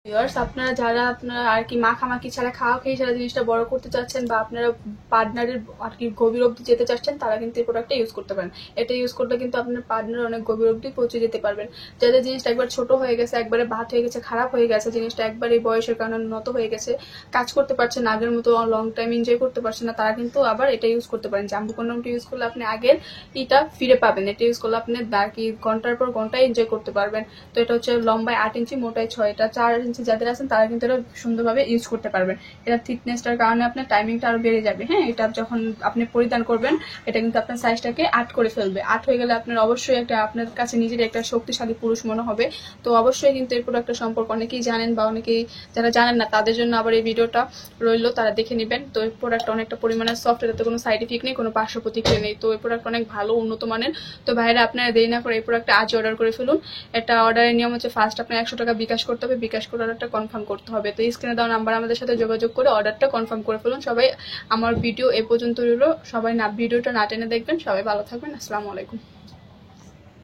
Viewers, আপনারা যারা আপনারা আর কি মাখামাখি ছাড়া খাওয়া খেয়ে সারা জিনিসটা বড় করতে চাচ্ছেন বা আপনারা পার্টনারের আর কি গভীর অবধি যেতে চাচ্ছেন, তারা কিন্তু এই প্রোডাক্টটা ইউজ করতে পারেন। এটা ইউজ করলে কিন্তু আপনার পার্টনার অনেক গভীর অবধি পৌঁছে যেতে পারবেন। যাদের জিনিসটা একবার ছোট হয়ে গেছে, একবারে ভাত হয়ে গেছে, খারাপ হয়ে গেছে, জিনিসটা একবারে বয়সের কারণে নত হয়ে গেছে, কাজ করতে পারছেন না, আগের মতো লং টাইম এনজয় করতে পারছেন না, তারা কিন্তু আবার এটা ইউজ করতে পারেন। জাম্বু কন্ডমটা ইউজ করলে আপনি আগের এটা ফিরে পাবেন। এটা ইউজ করলে আপনি আর কি ঘন্টার পর ঘন্টা এনজয় করতে পারবেন। তো এটা হচ্ছে লম্বায় 8 ইঞ্চি, মোটায় 6, এটা 4 ইঞ্চি যাদের আছেন তারা কিন্তু এটা সুন্দরভাবে ইউজ করতে পারবেন। এটা থিকনেসটার কারণে আপনার টাইমিংটা আরো বেড়ে যাবে। হ্যাঁ, এটা যখন আপনি পরিধান করবেন, এটা কিন্তু আপনার সাইজটাকে 8 করে ফেলবে। 8 হয়ে গেলে আপনার অবশ্যই একটা আপনার কাছে নিজের একটা শক্তিশালী পুরুষ মনে হবে। তো অবশ্যই কিন্তু এই প্রোডাক্টের সম্পর্কে অনেকেই জানেন বা অনেকেই যারা জানেন না তাদের জন্য আবার এই ভিডিওটা রইলো, তারা দেখে নেবেন। তো এই প্রোডাক্টটা অনেকটা পরিমাণে সফট, এটাতে কোনো সাইড ইফেক্ট নেই, কোনো পার্শ্ব প্রতিক্রিয়া নেই। তো এই প্রোডাক্ট অনেক ভালো, উন্নত মানের। তো ভাইরা, আপনারা দেরি না করে এই প্রোডাক্টটা আজ অর্ডার করে ফেলুন। এটা অর্ডারের নিয়ম হচ্ছে, ফার্স্ট আপনার 100 টাকা বিকাশ করতে হবে, বিকাশ করে অর্ডারটা কনফার্ম করতে হবে। তো স্ক্রিনে দেওয়া নাম্বার আমাদের সাথে যোগাযোগ করে অর্ডারটা কনফার্ম করে ফেলুন। সবাই আমার ভিডিও এ পর্যন্ত রইলো, সবাই ভিডিওটা না টেনে দেখবেন। সবাই ভালো থাকবেন। আসসালামু আলাইকুম।